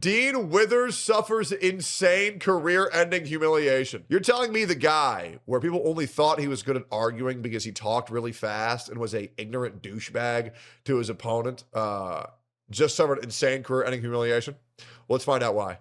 Dean Withers suffers insane career-ending humiliation. You're telling me the guy where people only thought he was good at arguing because he talked really fast and was a ignorant douchebag to his opponent just suffered insane career-ending humiliation? Let's find out why.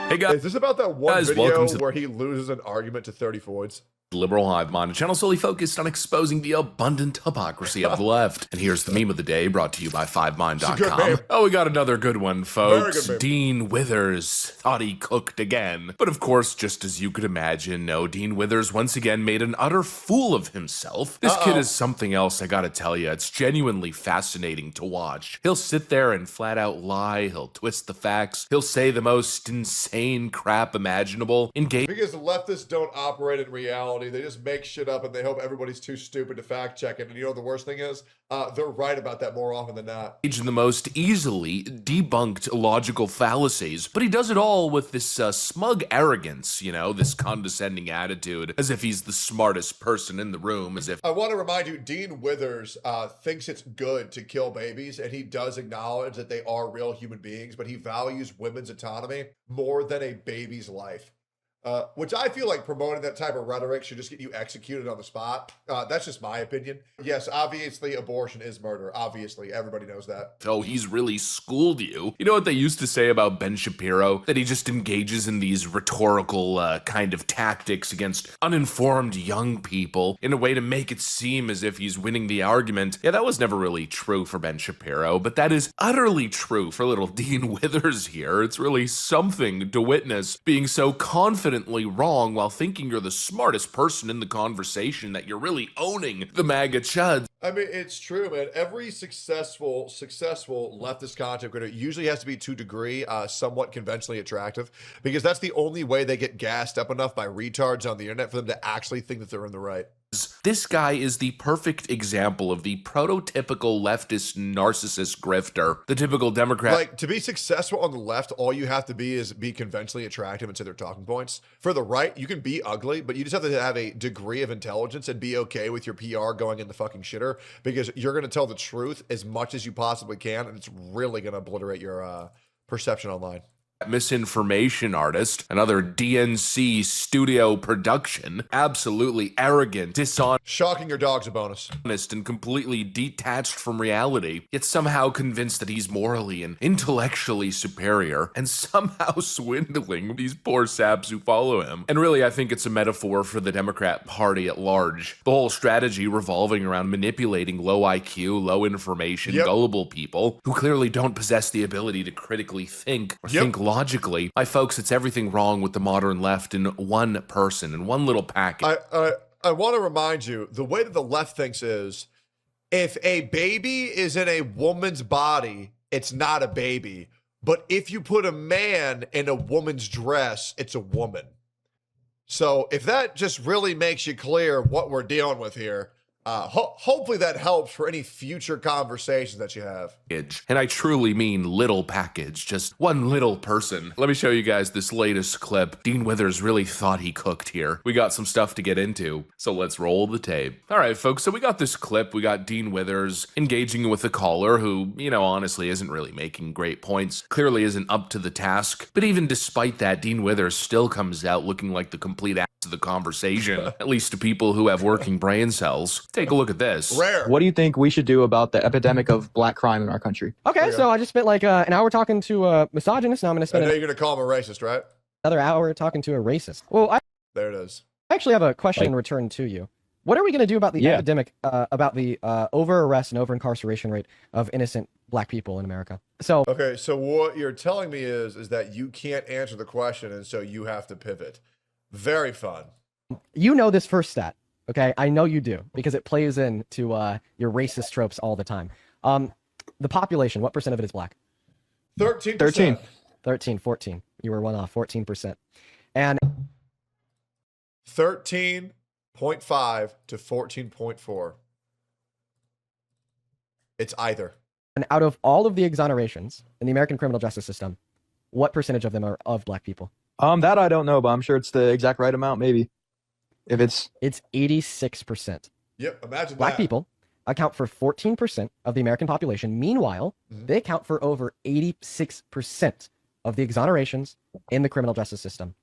Hey guys, is this about that one video where he loses an argument to 30 Floyds? Liberal Hive Mind, a channel solely focused on exposing the abundant hypocrisy of the left. And here's the meme of the day, brought to you by 5mind.com. Oh, we got another good one, folks. Dean Withers thought he cooked again. But of course, just as you could imagine, no, Dean Withers once again made an utter fool of himself. This kid is something else, I gotta tell you. It's genuinely fascinating to watch. He'll sit there and flat out lie. He'll twist the facts. He'll say the most insane crap imaginable. Because the leftists don't operate in reality. They just make shit up and they hope everybody's too stupid to fact check it. And you know what the worst thing is? They're right about that more often than not. In the most easily debunked logical fallacies, but he does it all with this smug arrogance, you know, this condescending attitude, as if he's the smartest person in the room, as if... I want to remind you, Dean Withers thinks it's good to kill babies, and he does acknowledge that they are real human beings, but he values women's autonomy more than a baby's life. Which I feel like promoting that type of rhetoric should just get you executed on the spot. That's just my opinion. Yes, obviously abortion is murder. Obviously, everybody knows that. Oh, he's really schooled you. You know what they used to say about Ben Shapiro? That he just engages in these rhetorical kind of tactics against uninformed young people in a way to make it seem as if he's winning the argument. Yeah, that was never really true for Ben Shapiro, but that is utterly true for little Dean Withers here. It's really something to witness being so confidently wrong while thinking you're the smartest person in the conversation, that you're really owning the MAGA chuds. I mean, it's true, man. Every successful leftist content creator usually has to be, to a degree, somewhat conventionally attractive, because that's the only way they get gassed up enough by retards on the internet for them to actually think that they're in the right. This guy is the perfect example of the prototypical leftist narcissist grifter, the typical Democrat. Like, to be successful on the left, all you have to be is be conventionally attractive and say their talking points. For the right, you can be ugly, but you just have to have a degree of intelligence and be okay with your PR going in the fucking shitter, because you're going to tell the truth as much as you possibly can, and it's really going to obliterate your perception online. Misinformation artist, another DNC studio production, absolutely arrogant, dishonest, shocking your dog's a bonus, and completely detached from reality, yet somehow convinced that he's morally and intellectually superior, and somehow swindling these poor saps who follow him. And really, I think it's a metaphor for the Democrat Party at large. The whole strategy revolving around manipulating low IQ, low information, gullible people who clearly don't possess the ability to critically think or think logically. My folks, it's everything wrong with the modern left in one person, in one little package. I want to remind you, the way that the left thinks is, if a baby is in a woman's body, it's not a baby. But if you put a man in a woman's dress, it's a woman. So if that just really makes you clear what we're dealing with here, hopefully that helps for any future conversations that you have. And I truly mean little package, just one little person. Let me show you guys this latest clip. Dean Withers really thought he cooked here. We got some stuff to get into, so let's roll the tape. All right, folks, so we got this clip. We got Dean Withers engaging with a caller who, you know, honestly isn't really making great points, clearly isn't up to the task. But even despite that, Dean Withers still comes out looking like the complete ass of the conversation, at least to people who have working brain cells. Take a look at this. Rare. What do you think we should do about the epidemic of black crime in our country? Okay, so I just spent like an hour talking to a misogynist. Now I'm going to spend you're going to call him a racist, right? Another hour talking to a racist. Well, there it is. I actually have a question in return to you. What are we going to do about the epidemic, about the over-arrest and over-incarceration rate of innocent black people in America? So okay, so what you're telling me is that you can't answer the question, and so you have to pivot. Very fun. You know this first stat. Okay, I know you do, because it plays into your racist tropes all the time. The population, what percent of it is black? 13%. 13, 14. You were one off, 14%. And 13.5 to 14.4. It's either. And out of all of the exonerations in the American criminal justice system, what percentage of them are of black people? That I don't know, but I'm sure it's the exact right amount, maybe. If it's 86%. Yep, imagine black that. people account for 14% of the American population. Meanwhile, they account for over 86% of the exonerations in the criminal justice system.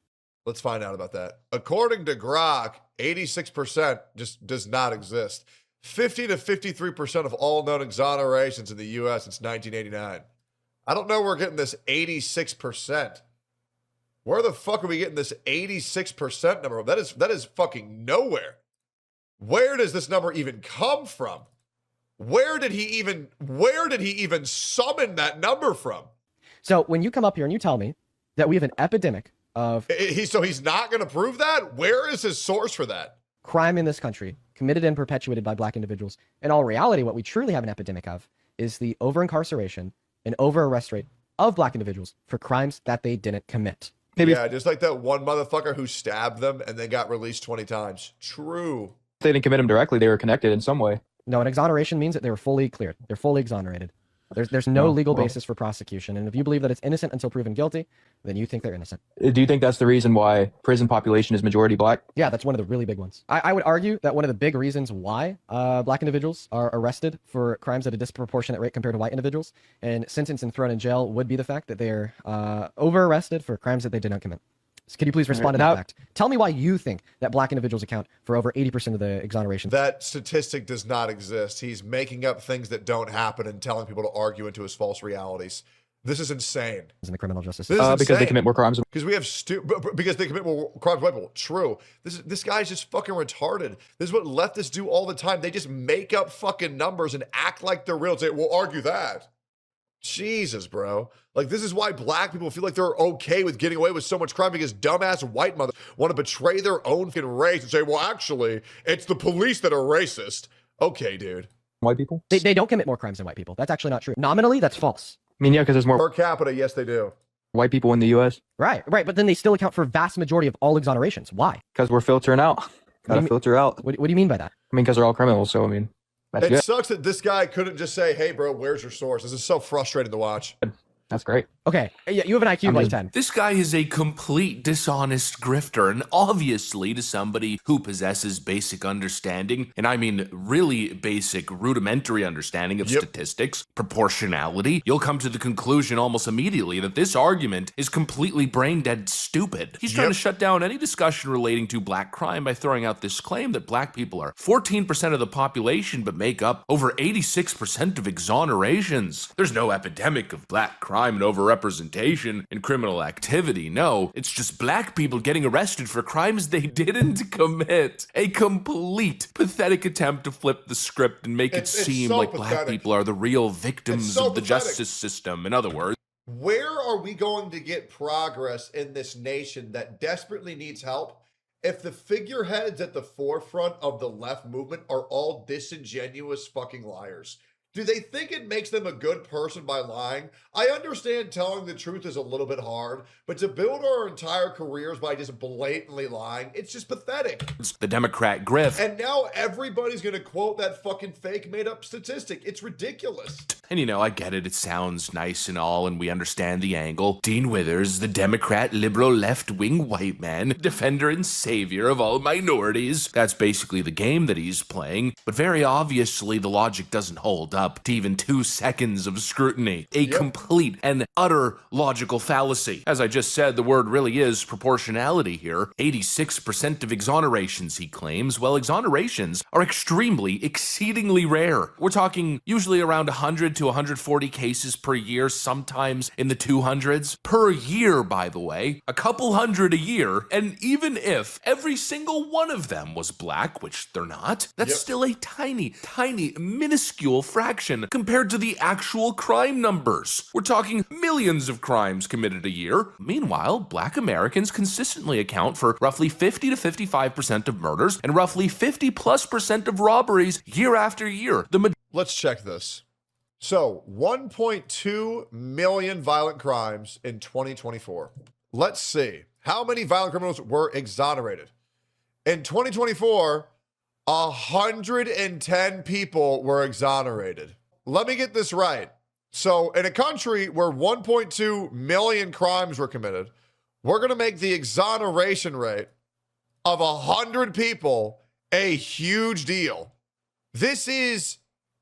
Let's find out about that. According to Grok, 86% just does not exist. 50 to 53% of all known exonerations in the U.S. since 1989. I don't know where we're getting this 86%. Where the fuck are we getting this 86% number? That is fucking nowhere. Where does this number even come from? Where did he even summon that number from? So when you come up here and you tell me that we have an epidemic of so he's not going to prove that? Where is his source for that? Crime in this country committed and perpetuated by black individuals. In all reality, what we truly have an epidemic of is the over-incarceration and over-arrest rate of black individuals for crimes that they didn't commit. Maybe Yeah, just like that one motherfucker who stabbed them and then got released 20 times. True. if they didn't commit them directly, they were connected in some way. No, an exoneration means that they were fully cleared. They're fully exonerated. There's no legal basis for prosecution. And if you believe that it's innocent until proven guilty, then you think they're innocent. Do you think that's the reason why prison population is majority black? Yeah, that's one of the really big ones. I would argue that one of the big reasons why black individuals are arrested for crimes at a disproportionate rate compared to white individuals and sentenced and thrown in jail would be the fact that they're over-arrested for crimes that they did not commit. So can you please respond to that fact? Tell me why you think that black individuals account for over 80% of the exoneration. That statistic does not exist. He's making up things that don't happen and telling people to argue into his false realities. This is insane. In the criminal justice This system. is Because they insane. commit more crimes. Because we have because they commit more crimes than white people. True. This guy's just fucking retarded. This is what leftists do all the time. They just make up fucking numbers and act like they're real. Say, we'll argue that. Jesus, bro. Like, this is why black people feel like they're okay with getting away with so much crime, because dumbass white mothers want to betray their own fucking race and say, well, actually, it's the police that are racist. Okay, dude. White people? They don't commit more crimes than white people. That's actually not true. Nominally, that's false. I mean, yeah, because there's more Per capita, yes, they do. white people in the U.S. Right. But then they still account for vast majority of all exonerations. Why? Because we're filtering out. Gotta filter out. What do you mean by that? I mean, because they're all criminals. So, I mean, that's It good. sucks that this guy couldn't just say, hey, bro, where's your source? This is so frustrating to watch. That's great. Okay, yeah, you have an IQ of like 10. This guy is a complete dishonest grifter, and obviously to somebody who possesses basic understanding, and I mean really basic rudimentary understanding of statistics, proportionality, you'll come to the conclusion almost immediately that this argument is completely brain dead stupid. He's trying to shut down any discussion relating to black crime by throwing out this claim that black people are 14% of the population but make up over 86% of exonerations. There's no epidemic of black crime and overrepresentation in criminal activity. No, it's just black people getting arrested for crimes they didn't commit. A complete pathetic attempt to flip the script and make it seem so like black pathetic. people are the real victims so of the pathetic. justice system. In other words, Where are we going to get progress in this nation that desperately needs help if the figureheads at the forefront of the left movement are all disingenuous fucking liars? Do they think it makes them a good person by lying? I understand telling the truth is a little bit hard, but to build our entire careers by just blatantly lying, it's just pathetic. the Democrat grift. And now everybody's going to quote that fucking fake made up statistic. It's ridiculous. And you know, I get it. It sounds nice and all, and we understand the angle. Dean Withers, the Democrat, liberal, left-wing white man, defender and savior of all minorities. That's basically the game that he's playing. But very obviously, the logic doesn't hold up to even 2 seconds of scrutiny. A complete and utter logical fallacy. As I just said, the word really is proportionality here. 86% of exonerations, he claims. Well, exonerations are extremely, exceedingly rare. We're talking usually around 100 to 140 cases per year, sometimes in the 200s. Per year, by the way. A couple hundred a year. And even if every single one of them was black, which they're not, that's still a tiny, tiny, minuscule fraction compared to the actual crime numbers. We're talking millions of crimes committed a year. Meanwhile, black Americans consistently account for roughly 50 to 55% of murders and roughly 50+% of robberies year after year. Let's check this. So, 1.2 million violent crimes in 2024. Let's see. How many violent criminals were exonerated? In 2024, 110 people were exonerated. Let me get this right. So, in a country where 1.2 million crimes were committed, we're going to make the exoneration rate of 100 people a huge deal. This is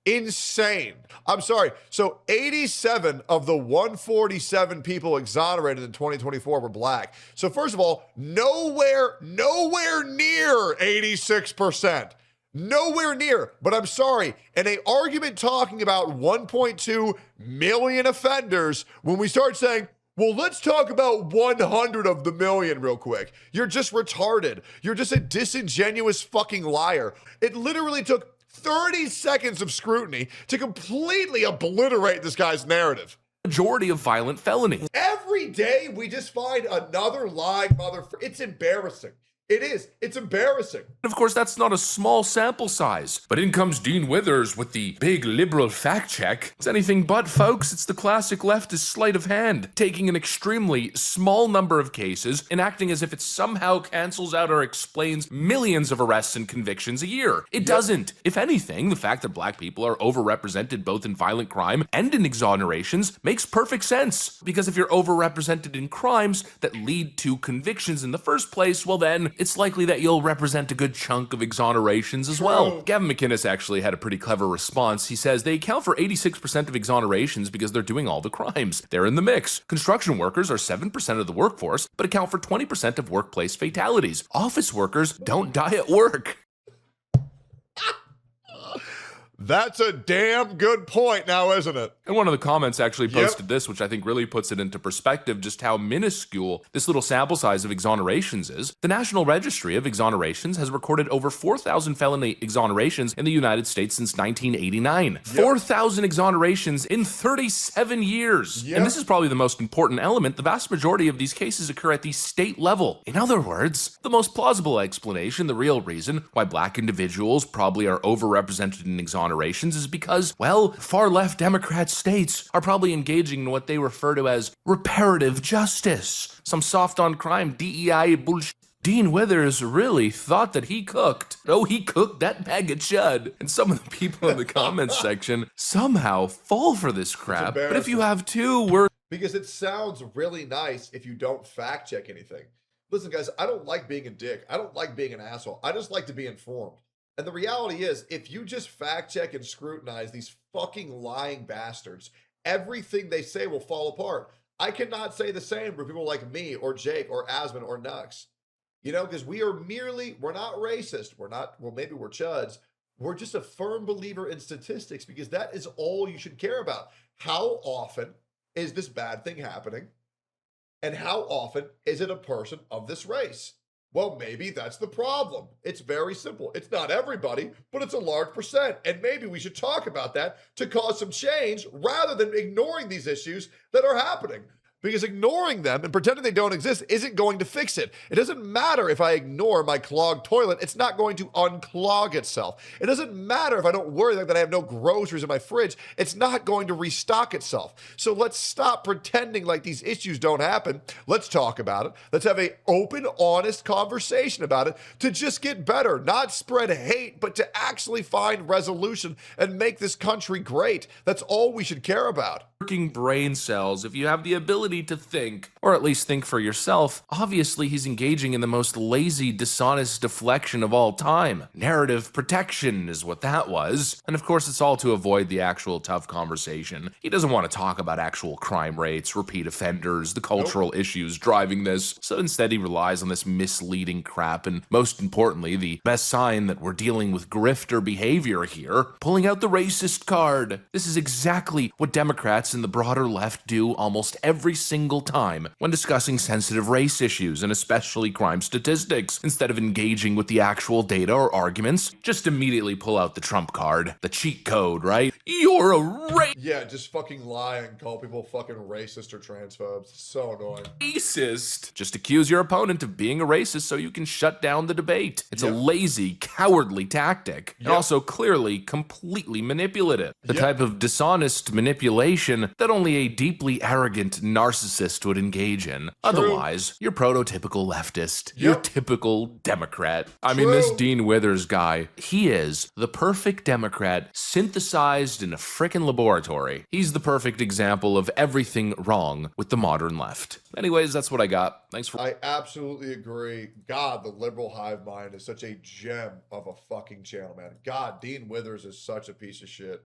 insane. I'm sorry. So 87 of the 147 people exonerated in 2024 were black. So first of all, nowhere near 86%. Nowhere near. But I'm sorry, in an argument talking about 1.2 million offenders, when we start saying, well, let's talk about 100 of the million real quick. You're just retarded. You're just a disingenuous fucking liar. It literally took 30 seconds of scrutiny to completely obliterate this guy's narrative. Majority of violent felonies. Every day we just find another lying motherfucker. It's embarrassing. It is. It's embarrassing. Of course, that's not a small sample size. But in comes Dean Withers with the big liberal fact check. It's anything but, folks. It's the classic leftist sleight of hand, taking an extremely small number of cases and acting as if it somehow cancels out or explains millions of arrests and convictions a year. It doesn't. If anything, the fact that black people are overrepresented both in violent crime and in exonerations makes perfect sense. Because if you're overrepresented in crimes that lead to convictions in the first place, well then, it's likely that you'll represent a good chunk of exonerations as well. Gavin McInnes actually had a pretty clever response. He says they account for 86% of exonerations because they're doing all the crimes. They're in the mix. Construction workers are 7% of the workforce, but account for 20% of workplace fatalities. Office workers don't die at work. That's a damn good point now, isn't it? And one of the comments actually posted this, which I think really puts it into perspective just how minuscule this little sample size of exonerations is. The National Registry of Exonerations has recorded over 4,000 felony exonerations in the United States since 1989. 4,000 exonerations in 37 years. And this is probably the most important element. The vast majority of these cases occur at the state level. In other words, the most plausible explanation, the real reason why black individuals probably are overrepresented in exonerations is because, well, far-left Democrat states are probably engaging in what they refer to as reparative justice. Some soft-on-crime DEI bullshit. Dean Withers really thought that he cooked. Oh, he cooked that bag of chud. And some of the people in the comments section somehow fall for this crap. But if you have two words... Because it sounds really nice if you don't fact-check anything. Listen, guys, I don't like being a dick. I don't like being an asshole. I just like to be informed. And the reality is, if you just fact check and scrutinize these fucking lying bastards, everything they say will fall apart. I cannot say the same for people like me or Jake or Asmund or Nux. You know, because we're not racist. We're not, well, maybe we're chuds. We're just a firm believer in statistics because that is all you should care about. How often is this bad thing happening? And how often is it a person of this race? Well, maybe that's the problem. It's very simple. It's not everybody, but it's a large percent. And maybe we should talk about that to cause some change rather than ignoring these issues that are happening. Because ignoring them and pretending they don't exist isn't going to fix it. It doesn't matter if I ignore my clogged toilet. It's not going to unclog itself. It doesn't matter if I don't worry that I have no groceries in my fridge. It's not going to restock itself. So let's stop pretending like these issues don't happen. Let's talk about it. Let's have an open, honest conversation about it to just get better, not spread hate, but to actually find resolution and make this country great. That's all we should care about. Working brain cells, if you have the ability to think, or at least think for yourself, obviously he's engaging in the most lazy, dishonest deflection of all time. Narrative protection is what that was. And of course, it's all to avoid the actual tough conversation. He doesn't want to talk about actual crime rates, repeat offenders, the cultural issues driving this. So instead, he relies on this misleading crap. And most importantly, the best sign that we're dealing with grifter behavior here, pulling out the racist card. This is exactly what Democrats and the broader left do almost every single time when discussing sensitive race issues and especially crime statistics. Instead of engaging with the actual data or arguments, just immediately pull out the trump card, the cheat code, right? You're a Yeah, just fucking lie and call people fucking racist or transphobes. It's so annoying. Racist. Just accuse your opponent of being a racist so you can shut down the debate. It's a lazy, cowardly tactic, and also clearly completely manipulative. The type of dishonest manipulation that only a deeply arrogant narcissist would engage in. Otherwise, you're prototypical leftist. You're typical Democrat. I mean, this Dean Withers guy, he is the perfect Democrat synthesized in a frickin' laboratory. He's the perfect example of everything wrong with the modern left. Anyways, that's what I got. Thanks for... I absolutely agree. God, the liberal hive mind is such a gem of a fucking channel, man. God, Dean Withers is such a piece of shit.